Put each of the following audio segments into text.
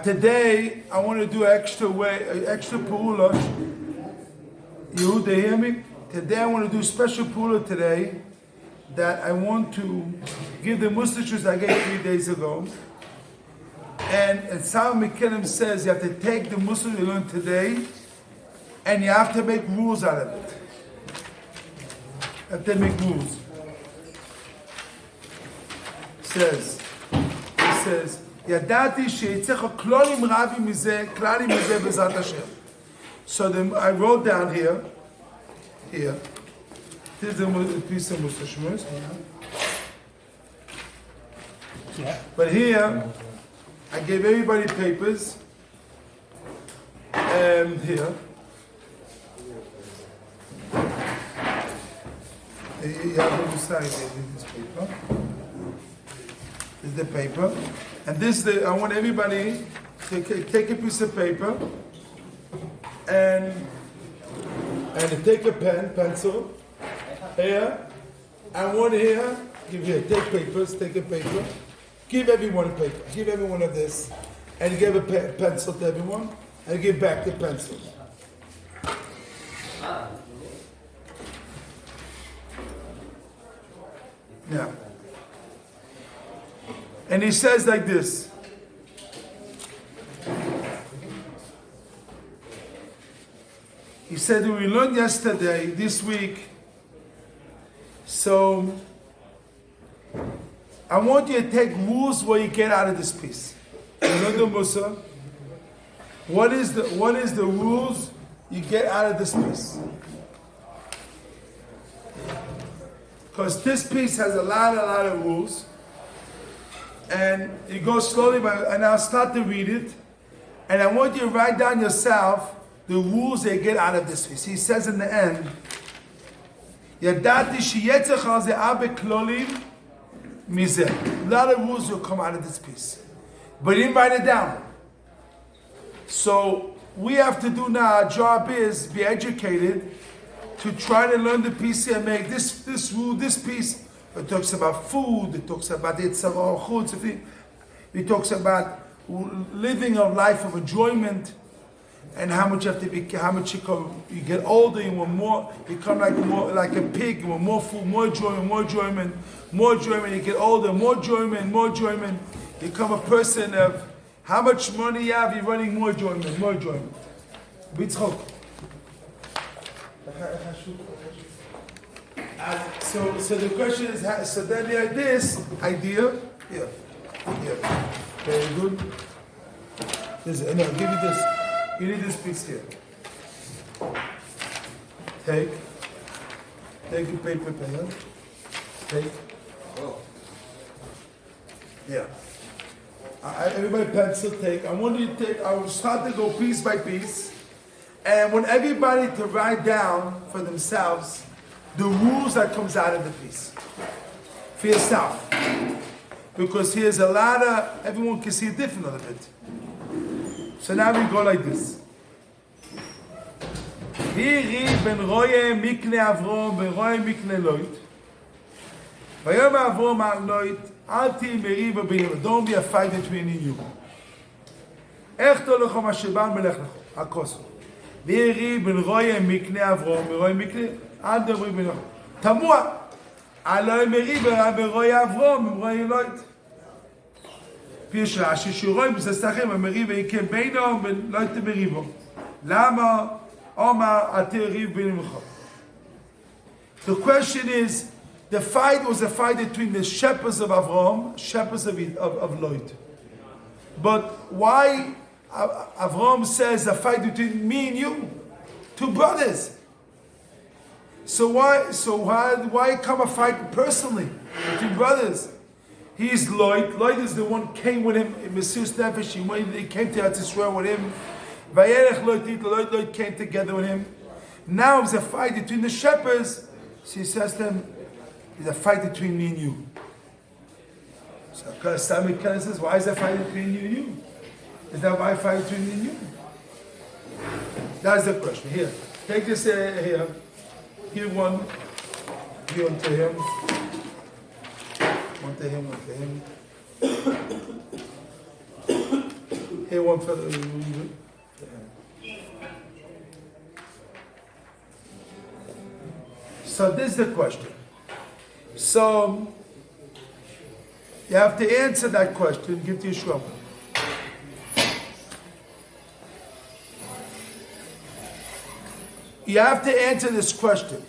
Today, I want to do extra pu'ula. You hear me? Today, I want to do special pu'ula today that I want to give the Muslims I gave 3 days ago. And Sam McKinnon says you have to take the Muslim you learned today and you have to make rules out of it. You have to make rules. He says, ידעתי שיצטרך כללים רבים מזה, כללים מזה בעזרת השם. So then I wrote down here. This is a piece of Mustashmus. But here, I gave everybody papers. And here. You have to decide this paper. This is the paper. And this, I want everybody to take a piece of paper and take a pencil. Here, I want here, take papers, take a paper. Give everyone a paper. Give everyone of this. And give a pencil to everyone. And give back the pencil. Now. And he says like this. He said, we learned yesterday, this week, so I want you to take rules what you get out of this piece. You know the Musa? What is the rules you get out of this piece? Because this piece has a lot of rules. And you go slowly, and I'll start to read it. And I want you to write down yourself the rules they get out of this piece. He says in the end, ידעתי שיצא על זה הרבה כללים מזה. A lot of rules will come out of this piece. But he didn't write it down. So we have to do now, our job is be educated to try to learn the piece and make this rule, this piece. It talks about food, it talks about it talks about living a life of enjoyment and how much you have to be, how much you get older, you want more, you become like a pig, you want more food, more enjoyment, you get older, more enjoyment, you become a person of how much money you have, you're running more enjoyment. Bitzchok. So the question is, so then you have this idea. Yeah. Very good. No, give you this. You need this piece here. Take a paper pen. Take. Yeah. Everybody pencil, take. I want you to take, I will start to go piece by piece. And I want everybody to write down for themselves the rules that comes out of the piece. For yourself. Because here's a lot of, everyone can see it different a little bit. So now we go like this. V'yiri ben roye mikne Avrom ben roye mikne Lot. Vayom Avrom al Lot, al ti meriva b'yim. Don't be a fight between you. Ech tolocho masheban melech lecho. Akoso. V'yiri ben roye mikne Avrom ben roye mikne al debri ben Lot. Tamua. Aloy meriva ben roye Avrom ben roye Lot. פירש רש"י שרואה בססכם המריבה יקם בינו ולא תמריבו. למה אומר התריב ביניכם? The question is, the fight was a fight between the shepherds of Avram, shepherds of Lot. But why Avram says a fight between me and you, two brothers? So why come a fight personally between brothers? He's Lot. Lot is the one came with him in Mesiras Nefesh. He came to Eretz Yisrael with him. Vayelech Lot came together with him. Now it's a fight between the shepherds. So he says to them, it's a fight between me and you. So Sami Khan says, why is that fight between you and you? Is that why fight between me and you? That's the question. Here, take this here. Give one to him. One to him, one to him. Here, one for the... So this is the question. So you have to answer that question. Give to Yeshua. You have to answer this question.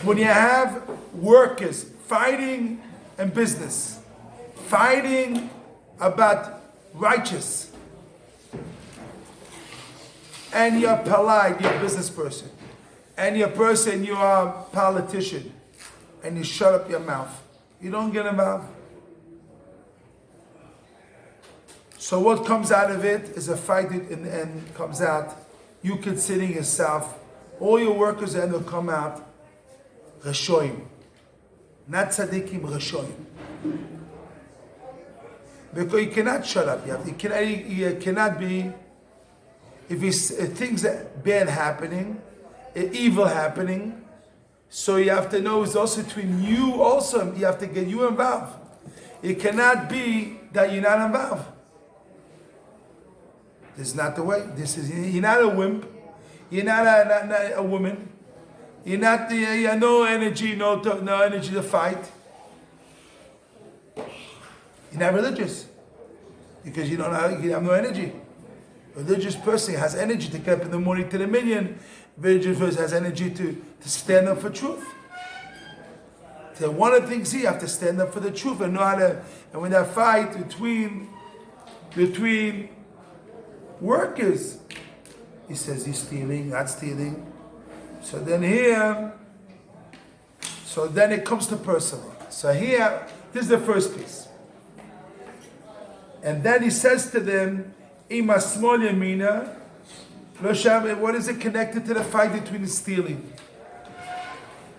When you have workers fighting in business, fighting about righteous, and you're polite, you're a business person, and you're a person, you are a politician, and you shut up your mouth, you don't get involved. So what comes out of it is a fight that in the end comes out. You considering yourself, all your workers end will come out Rashoim. Not tzaddikim, Rashoim. Because you cannot shut up. You cannot be, if things that bad happening, evil happening, so you have to know it's also between you also, you have to get you involved. It cannot be that you're not involved. This is not the way. You're not a wimp. You're not a woman. You have no energy, no energy to fight. You're not religious because you have no energy. A religious person has energy to get up in the morning to the minyan. A religious person has energy to stand up for truth. So one of the things you have to stand up for the truth and know how to. And when that fight between workers, he says he's stealing, not stealing. So then it comes to personal. So here, this is the first piece. And then he says to them, Ima small yamina, what is it connected to the fight between stealing?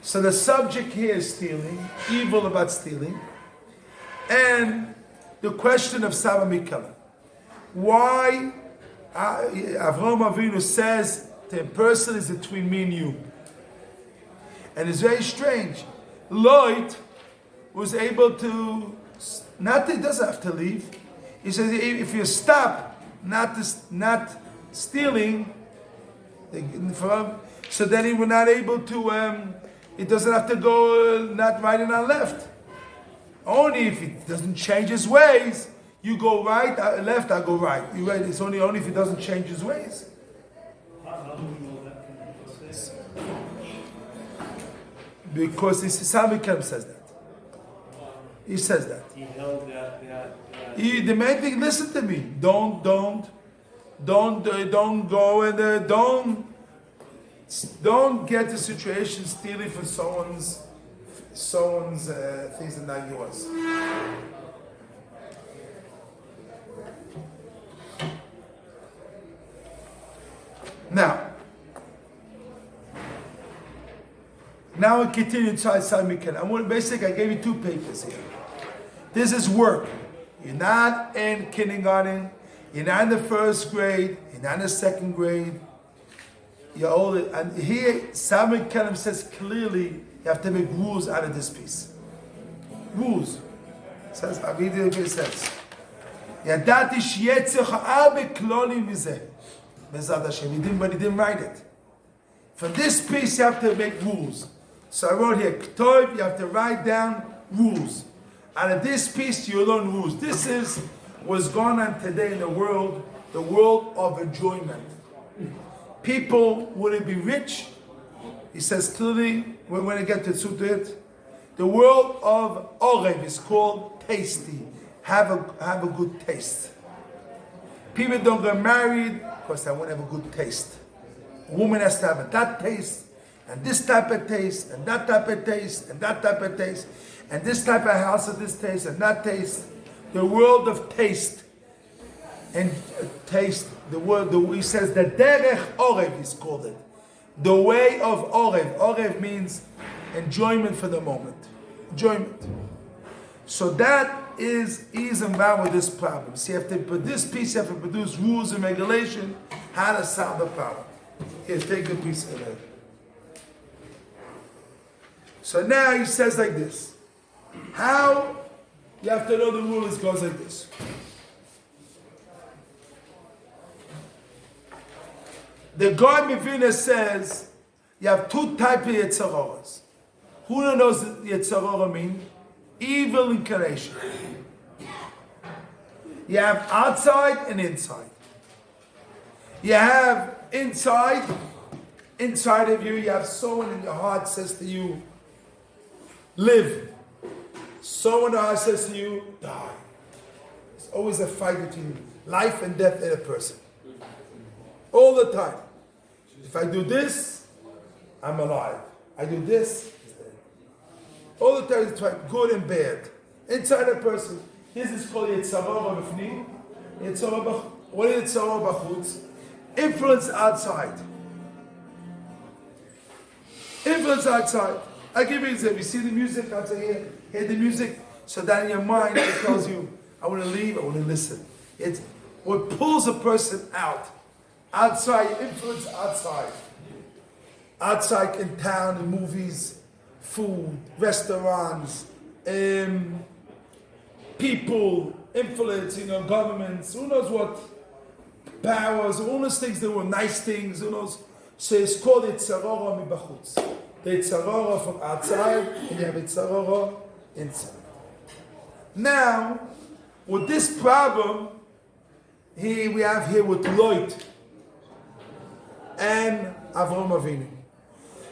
So the subject here is stealing, evil about stealing, and the question of Saba Mikala. Why Avraham Avinu says the person is between me and you. And it's very strange. Lloyd was able to, not that he doesn't have to leave. He says if you stop not stealing, so then he was not able to, he doesn't have to go not right and not left. Only if he doesn't change his ways, you go right, left, I go right. You right. It's only if he doesn't change his ways. Because Sami Kem says that. He says that. He held that. The main thing, listen to me. Don't go and don't get the situation stealing from someone's things and not yours. Now we continue inside Sami Ken. I gave you 2 papers here. This is work. You're not in kindergarten. You're not in the 1st grade. You're not in the 2nd grade. You're older. And here, Sami Ken says clearly you have to make rules out of this piece. Rules. It says, I read it, it says. ידעתי שיהיה הרבה כלולים מזה. בעזרת השם, but he didn't write it. For this piece, you have to make rules. So I wrote here, Ktoiv, you have to write down rules. Out of this piece, you learn rules. This is what's going on today in the world of enjoyment. People wouldn't be rich. He says clearly, we're going to get to it. The world of Orev is called tasty. Have a good taste. People don't get married because they want to have a good taste. A woman has to have that taste, and this type of taste, and that type of taste, and that type of taste, and this type of house of this taste, and that taste. The world of taste. And taste, he says the derech Orev is called it. The way of Orev. Orev means enjoyment for the moment. Enjoyment. So that he's involved with this problem. So you have to put this piece, you have to produce rules and regulation, how to solve the problem. Here, take the piece of it. So now he says like this. How? You have to know the rule. It goes like this. The God Mivina says you have two types of Yetzaroras. Who knows what Yetzarora mean? Evil inclination. You have outside and inside. You have inside of you, you have someone in your heart says to you, live. Someone in the heart says to you, die. It's always a fight between life and death in a person. All the time. If I do this, I'm alive. I do this, he's dead. All the time it's fight, good and bad. Inside a person. This is called Yetzarora B'fnim. What is Yetzarora B'chutz? Influence outside. Influence outside. I give you an example. You see the music outside hear the music, so that in your mind it tells you, I want to leave, I want to listen. It's what pulls a person out. Outside, influence outside. Outside in town, in movies, food, restaurants, people, influence, governments, who knows what, powers, all those things that were nice things, who knows. So it's called Yetzarora Mibachutz. The Yetzarora from outside, and you have Yetzarora inside. Now, with this problem, we have here with Lot and Avram Avinu.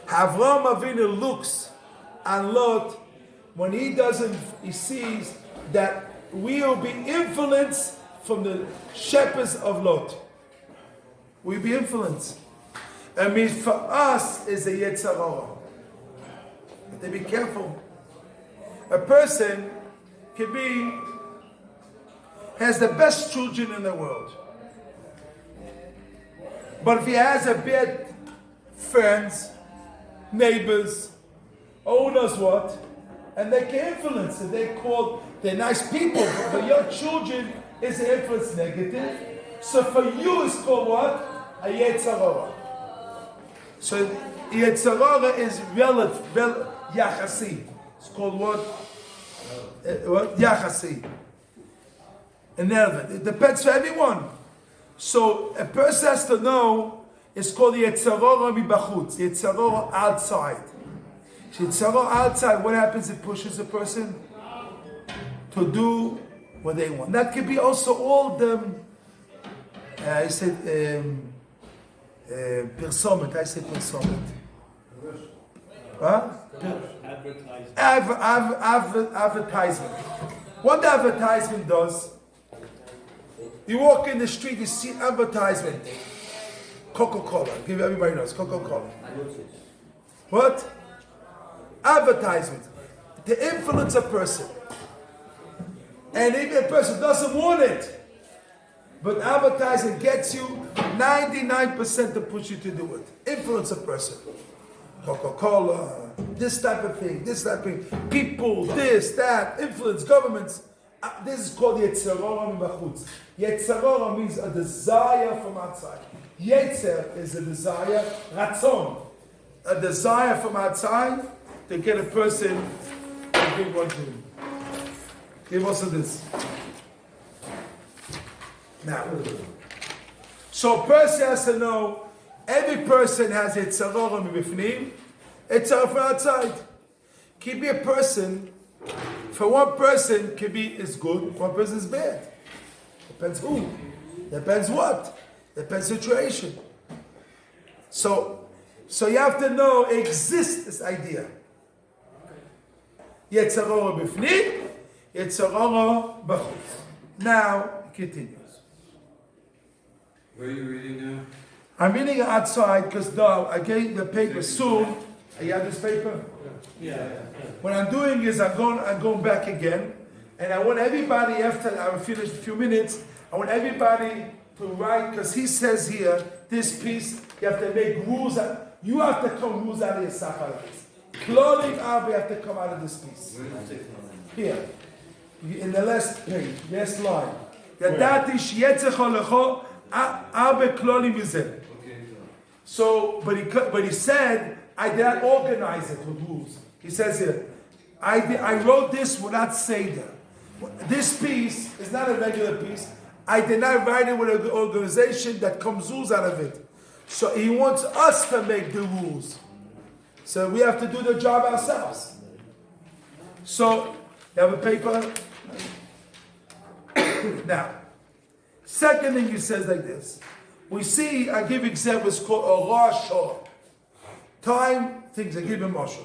Avram Avinu looks at Lot when he sees that we will be influenced from the shepherds of Lot. We'll be influenced. It means for us is a Yetzarora. But to be careful. A person has the best children in the world. But if he has a bad friends, neighbors, who knows what, and they can influence it. They're nice people, but for your children is the influence negative. So for you it's called what? A Yetzarora. So Yetzarora is relative, Yachasi. It's called what? What? Yachasi. Irrelevant. It depends for everyone. So a person has to know it's called Yetzarora Mibachutz. Yetzarora outside. Yetzarora outside, what happens? It pushes a person to do what they want. That could be also all the I said persomet. I said persomet. Huh? Advertisement. What the advertisement does? You walk in the street, you see advertisement. Coca-Cola. Give everybody knows Coca-Cola. What? Advertisement. To influence a person. And even a person doesn't want it. But advertising gets you 99% to push you to do it. Influence a person. Coca-Cola, this type of thing, people, this, that, influence, governments. This is called Yetzarora Mibachutz. Yetzarora means a desire from outside. Yetzer is a desire, Ratzon, a desire from outside to get a person to give one to him. Give us this. Now, so a person has to know, every person has Yetzarora Mibifnim, Yetzarora from outside. Can be a person, for one person is good, one person is bad. Depends who, depends what, depends situation. So you have to know, exists this idea. Yetzarora Bifnim, Yetzarora Bachutz. Now, it continues. Where are you reading now? I'm reading outside because I gave the paper soon. You have this paper? Yeah. What I'm doing is I'm going back again, and I want everybody, after I finish a few minutes, I want everybody to write, because he says here, this piece, you have to make rules. You have to come rules out of yourself out of this. Clothing Arba have to come out of this piece. Here. In the last page, last line. Yadati shyetzech lecho arbe klolim yizeh. So, but he said, I did not organize it with rules. He says here, I wrote this without Seder. This piece is not a regular piece. I did not write it with an organization that comes rules out of it. So he wants us to make the rules. So we have to do the job ourselves. So, you have a paper? Now, second thing he says like this. We see, I give examples called a Rosh Hashanah. Time, things, I give him Moshe.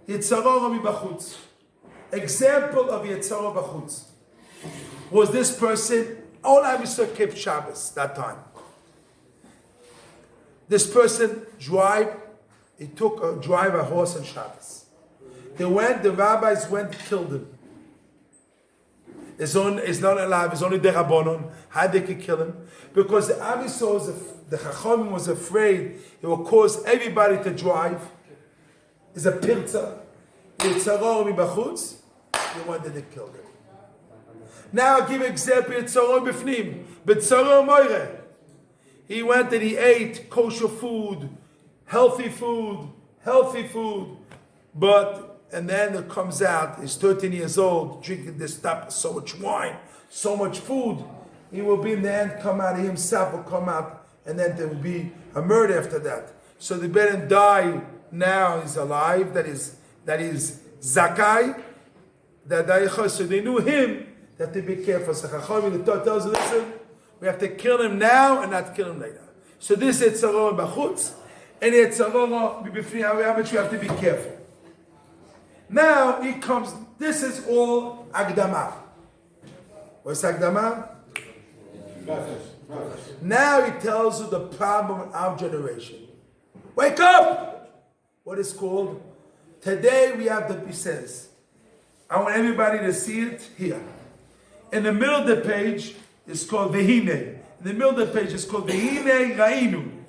Yitzhara Rabbi Bachutz. Example of Yitzhara Bachutz. Was this person, all I saw kept Shabbos that time. This person he took a horse on Shabbos. The rabbis went, killed him. It's not alive, it's only the Rabbanon. How they could kill him? Because the Am Yisrael, the Chachamim was afraid it will cause everybody to drive. It's a pirza. Yitzhara Bachutz, they wanted to kill him. Now I'll give an example, Yitzhara Bifnim, B'tzara Moire. He went and he ate kosher food, healthy food, and then it comes out, he's 13 years old, drinking this stuff, so much wine, so much food. He will be in the end, come out, he himself will come out, and then there will be a murder after that. So the Ben die now, he's alive, that is Zakai, so they knew him, that they be careful. So Chachamim, the Torah tells us, listen, we have to kill him now and not kill him later. So this is Yitzhara Bachutz, and Yitzhara B'Bifnei, how much we have to be careful. Now he comes, this is all Agdama. What's Agdama? Now he tells you the problem of our generation. Wake up! What is called? Today we have he says, I want everybody to see it here. In the middle of the page, it's called Vehine. In the middle of the page, it's called Vehine Rainu.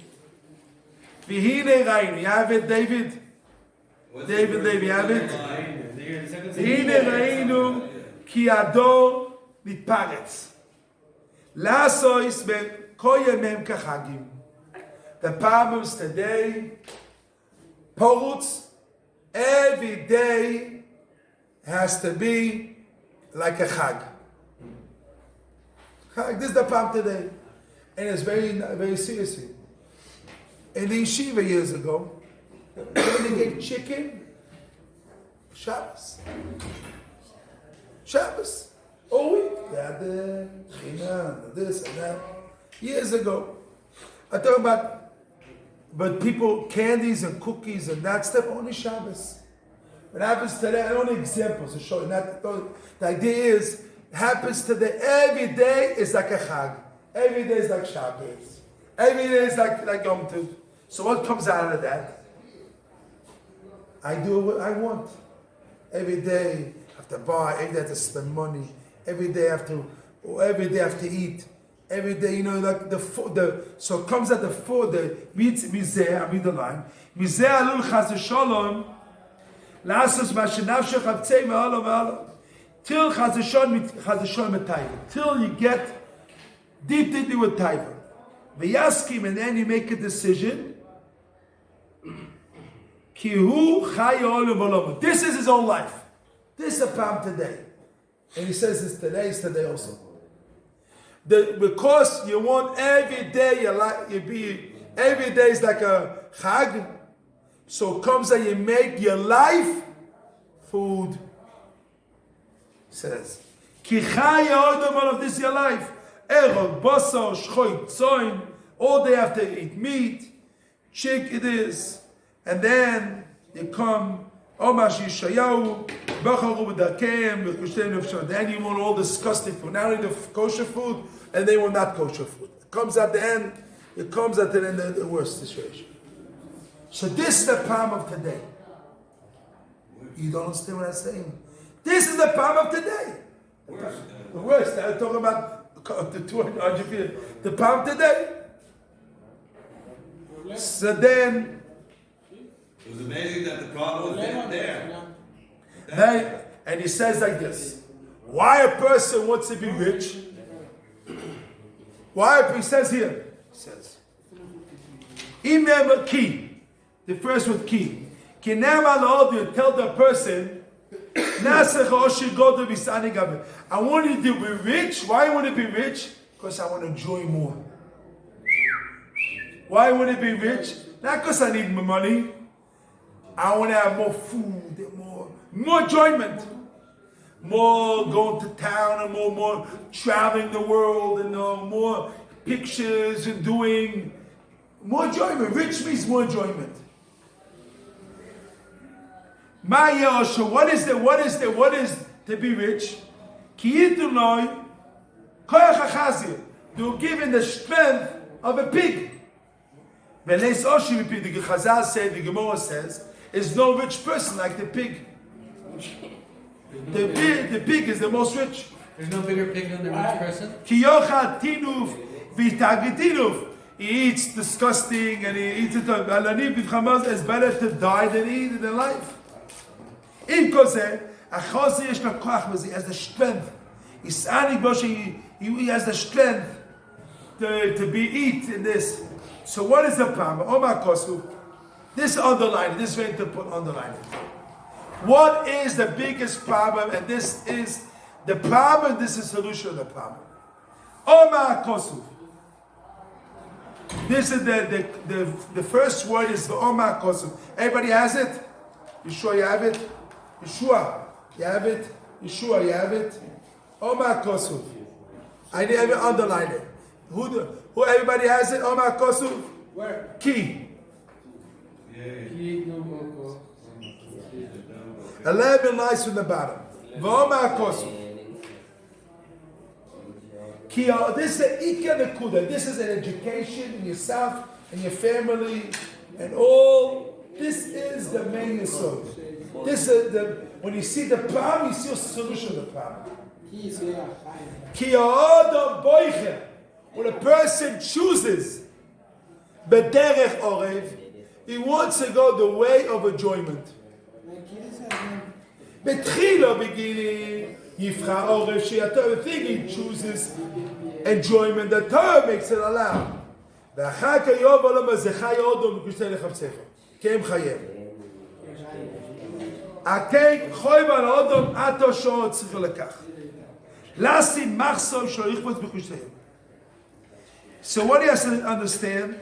Vehine Rainu. You have it, David? David, you have it? Vehine Rainu ki ador mitparetz. Lasois ben koyemem kachagim. The problems today, porutz, every day has to be like a chag. This is the problem today. And it's very, very seriously. In the yeshiva years ago, when they gave chicken, Shabbos. All week. They had the china, this and that. Years ago. I talk about, but people, candies and cookies and that stuff, only Shabbos. What happens today, I don't have examples to show you. The idea is, it happens today, every day is like a chag. Every day is like Shabbos. Every day is like Yom Tov. So what comes out of that? I do what I want. Every day I have to buy, every day I have to spend money, every day I have to eat. Every day, so it comes at the four, the mizeh, I read the line. Mizeh alul chas v'sholom, la'asos ma'shenavshech avtzei ve'alo ve'alo. Till chas v'sholom etayva. Till you get deeply with taiva. V'yaskim, and then you make a decision. Ki hu chai olam olam. This is his own life. This is the problem today. And he says this today, is today also. Because you want every day every day is like a chag, so it comes that you make your life food. Says, Ki chaya all of this is your life. Erog, basar, shchoy, tzoin, all day after you eat meat, chick it is, and then you come, Omash Yishayahu, Bacharu b'darkeim, v'kushtein v'shem. Then you want all disgusting food. Not only the kosher food, and they want not kosher food. It comes at the end the worst situation. So this is the problem of today. You don't understand what I'm saying? This is the problem of today. The worst. I'm talking about the 200 people. The problem today. So then, it was amazing that the problem was there. And he says like this: why a person wants to be rich? Why? He says here. He says, "Imem ki." The first word ki. Ki never you tell the person I want you to be rich. Why I want to be rich? Because I want to enjoy more. Why I want to be rich? Not because I need more money. I want to have more food and more enjoyment. More going to town and more traveling the world and more pictures and doing more enjoyment. Rich means more enjoyment. What is to be rich? You're given the strength of a pig. The Chazal said, the Gemara says, is no rich person like the pig. The pig is the most rich. There's no bigger pig than the rich person? He eats disgusting and he eats it. It's better to die than eat it in life. He has the strength. He has the strength to be eat in this. So what is the problem? This underline, this is very important underline. What is the biggest problem? And this is the problem, this is the solution of the problem. This is the first word is the Omar Kosuv. Everybody has it? You sure you have it? Yeshua, you have it? Yeshua, you have it? Omar Kosuv. I never underline it. Who everybody has it? Omar Kosuv? Where? Key. 11 lines from the bottom. V'omar Kosuv. This is an Ika Nekuda. This is an education in yourself and your family and all. This is the main yesod. This is when you see the problem, you see a solution to the problem. When a person chooses b'derech orev, he wants to go the way of enjoyment. Betchila beginning. The thing he chooses enjoyment, the Torah makes it allowed. So what he has to understand,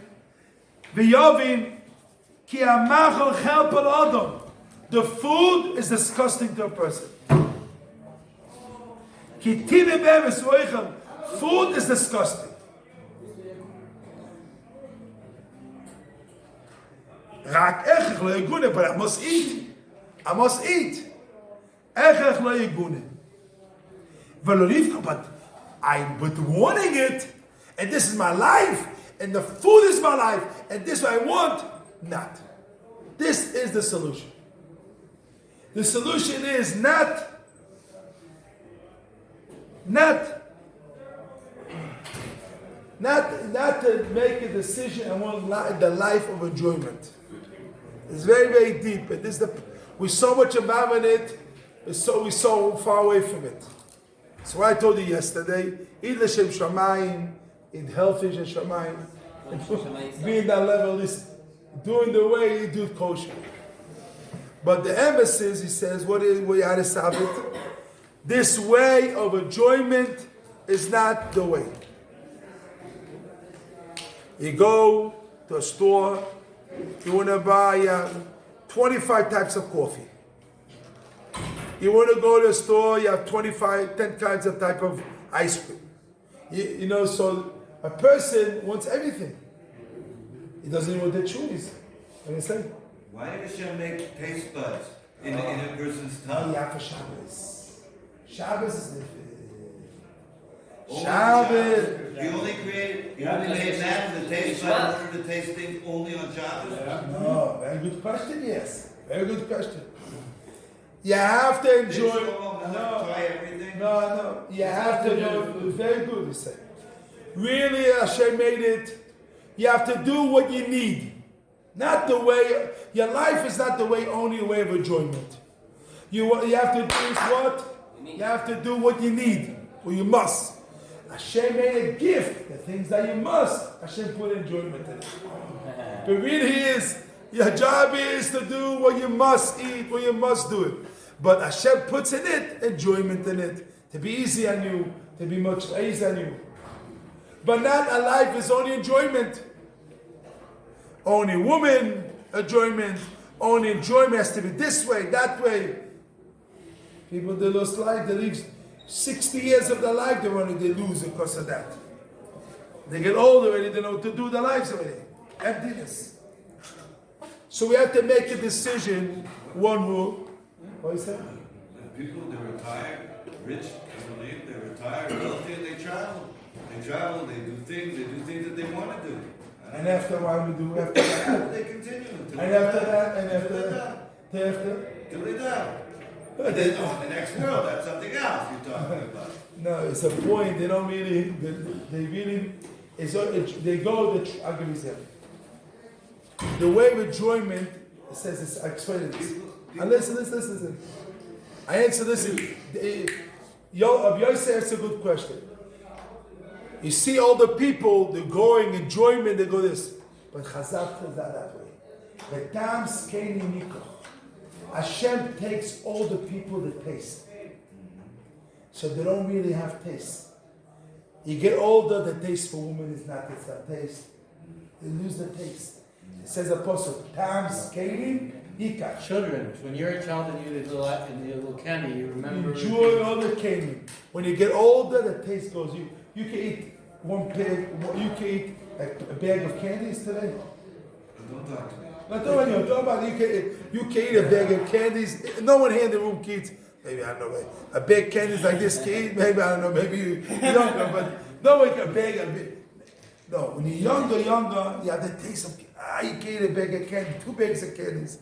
the food is disgusting to a person. Food is disgusting. But I must eat. I must eat. But I'm wanting it, and this is my life, and the food is my life, and this is what I want. Not. This is the solution. The solution is not to make a decision and want the life of enjoyment. It's very, very deep, and we're so much involved in it. We're so far away from it. So what I told you yesterday, eat l'shem shamayim, eat healthy and shamayim, being that level is doing the way you do kosher. But the emphasis, he says, what you had to solve it. This way of enjoyment is not the way. You go to a store, you want to buy 25 types of coffee. You want to go to a store, you have 10 kinds of type of ice cream. So a person wants everything. He doesn't know what to choose. What do you say? Why did Hashem make taste buds in a person's tongue? Yeah, for Shabbos. Shabbos is different. Shabbos. You only made man the taste bud in order to taste things only on Shabbos? No, very good question, yes. Very good question. You have to enjoy. Try everything? No. You have to know. Very good, you say. Really, Hashem made it. You have to do what you need. Not the way. Your life is not the way, only a way of enjoyment. You have to do is what? You have to do what you need, or you must. Hashem made a gift. The things that you must, Hashem put enjoyment in it. But really your job is to do what you must eat, what you must do it. But Hashem puts in it enjoyment in it. To be easy on you, to be much easy on you. But not a life is only enjoyment. Only woman, enjoyment. Only enjoyment has to be this way, that way. People, they lose life, they live 60 years of their life, they lose because of that. They get old already, they know what to do with their lives already. Emptiness. So we have to make a decision, one rule. What is that? People, they retire, rich, I believe, they retire, wealthy, and they travel. They travel, they do things that they want to do. And after a while we do, after that. They continue. And after that, Till they die. But then on the next world, that's something else you're talking about. No, it's a point, they don't really, they go, I'll give you an example. The way of enjoyment, it says this, I explain this. And listen. I answer this. Of Yosef, it's a good question. You see all the people, they're going, enjoyment, they go this. But Chazal tells that way. The Tam Skeni Nikoch. Hashem takes all the people that taste. So they don't really have taste. You get older, the taste for women is not taste. They lose the taste. It says apostle, Tam Skeni Nikoch. Children, when you're a child and you're in the little candy, you remember. Enjoy all the candy. When you get older, the taste goes. You can eat one pig. You can eat a bag of candies today. Don't talk to me. I'm talking about you can eat a bag of candies. No one here in the room can eat. Maybe I don't know. A bag of candies like this can eat. Maybe I don't know. Maybe you don't know. But no one can bag a bag. No, when you're younger, you have the taste of. You can eat a bag of candy, 2 bags of candies.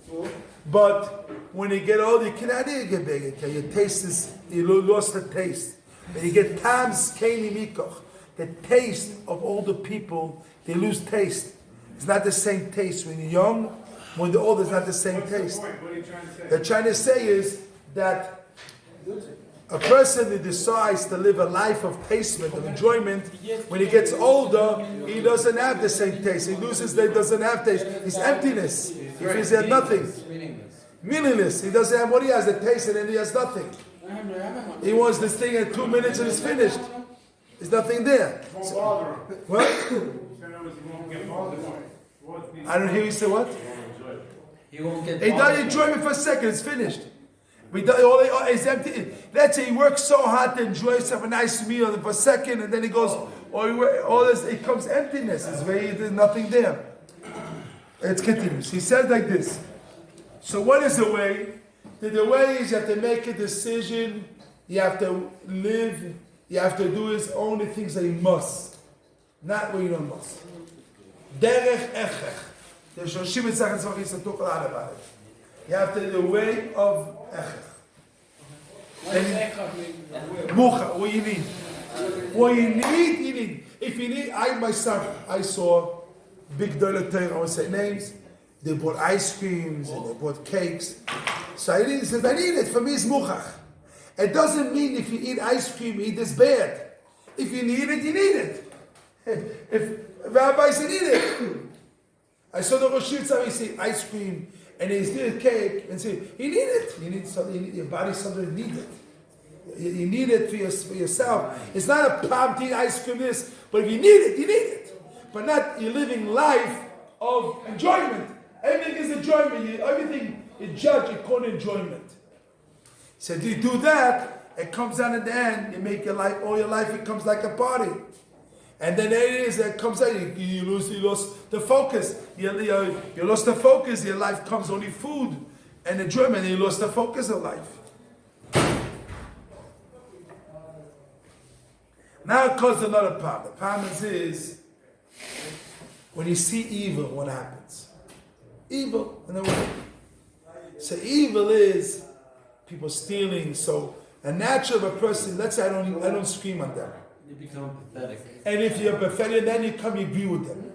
But when you get older, you cannot eat a bag of candy. Your taste is, you lost the taste. When you get Tam's Keni Mikoch, the taste of older people, they lose taste. It's not the same taste when you're young. When they're old, it's not the same taste. What are you trying to say? They're trying to say is that a person who decides to live a life of tastement, of enjoyment, when he gets older, he doesn't have the same taste. He loses, he doesn't have taste. He's emptiness. He feels he has nothing. Meaningless. He doesn't have what he has, the taste, and then he has nothing. He wants this thing in 2 minutes and it's finished. There's nothing there. So, what? I don't hear you say what? He won't get. He doesn't enjoy it for a second. It's finished. It's empty. Let's say he works so hard to enjoy himself a nice meal for a second, and then he goes, all this. It comes emptiness. There's nothing there. It continues. He says like this. So what is the way? The way is you have to make a decision. You have to live. You have to do his only things that you must, not what you don't must. Derech echech. The Shoshim Tzachas Vachis to talk a lot about it. You have to do the way of echech. Mucha, what you need. What you need. If you need, I saw big dollar Torah, I won't say names. They bought ice creams and they bought cakes. So he says, I need it. For me, it's muchach. It doesn't mean if you eat ice cream, eat this bad. If you need it, you need it. If Rabbi said, eat it. I saw the Rosh Hashanah, he said ice cream, and he did a cake, and said, you need it. You need something, your body something needs it. You need it for yourself. It's not a problem to eat ice cream, this, but if you need it, you need it. But not, you're living life of enjoyment. Everything is enjoyment. Everything you judge, you call it enjoyment. So if you do that, it comes down at the end, you make your life, all your life, it comes like a party. And then it comes out, you lost the focus. You lost the focus, your life comes only food and enjoyment, and you lost the focus of life. Now it caused another problem. The problem is when you see evil, what happens? Evil in the world. So evil is people stealing. So a natural of a person, let's say I don't scream on them. You become pathetic. And if you're pathetic, then you agree with them.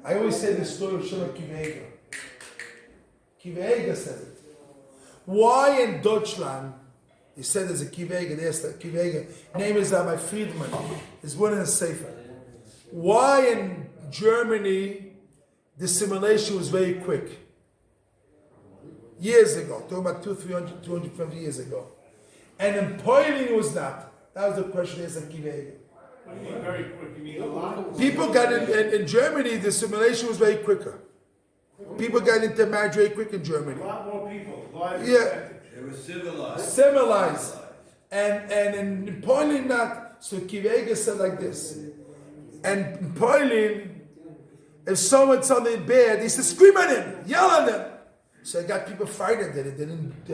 I always say the story of Shlomo Kiva. Kiva says it. Why in Deutschland, he said there's a Kiva, there's a Kiva, name is Rabbi Friedman, is one in the Sefer. Why in Germany the simulation was very quick? years ago. Talking about 250 years ago. And in Poiling was not. That was the question is like Very quick. You mean a lot? people got in Germany, the assimilation was very quicker. People got into marriage very quick in Germany. A lot more people. Larger Yeah. percentage. They were civilized. Civilized. And in Poiling not. So Kivega said like this. And in Poiling, if someone something bad, they used to scream at him, yell at him. So I got people frightened that it didn't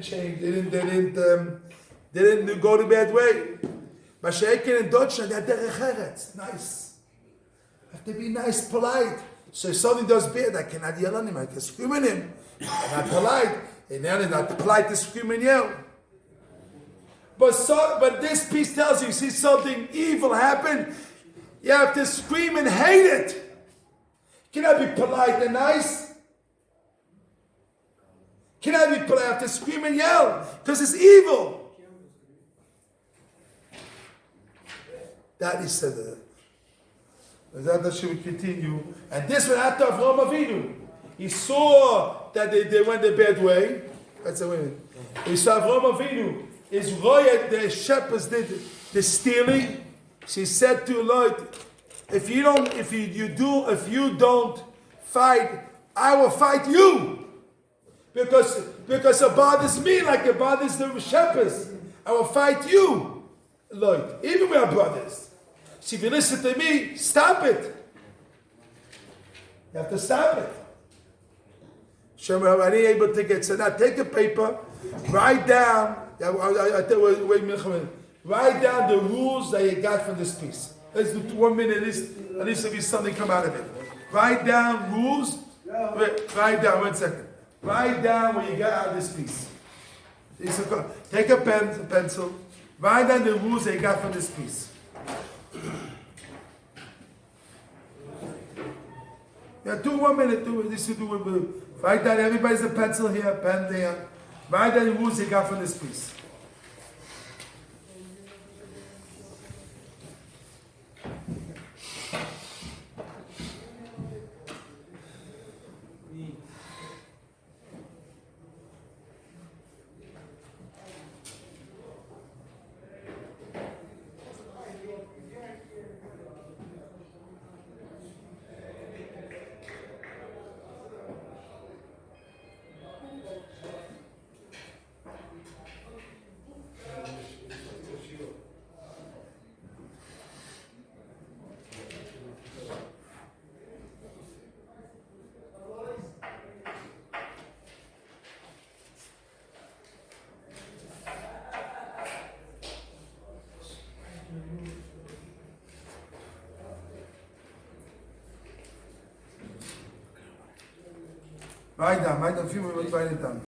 change. They didn't go the bad way. Mashiach in Deutschland, they're derech eretz. Nice. Have to be nice, polite. So if something does bad, I cannot yell at him. I can scream at him. I'm not polite. And now they're not polite to scream and yell. But this piece tells you see something evil happen, you have to scream and hate it. Can I be polite and nice? Can I be polite? I have to scream and yell because it's evil. That is said. That should continue. And this went after Avraham Avinu. He saw that they went the bad way. That's a way. He saw Avraham Avinu. Is Roya, the shepherds did the stealing. She said to Lord, if you don't fight, I will fight you. Because it bothers me like it bothers the shepherds. I will fight you, Lord. Even we are brothers. So if you listen to me, stop it. You have to stop it. Shemar, I ain't able to take it. So now take a paper, write down. Write down the rules that you got from this piece. Let's do 1 minute, at least there'll be something come out of it. Write down rules. Write down, 1 second. Write down what you got out of this piece. Take a pen, a pencil. Write down the rules that you got from this piece. Yeah, do 1 minute. Write down, everybody's a pencil here, pen there. Write down the rules you got from this piece. Write down, a few minutes, write it down.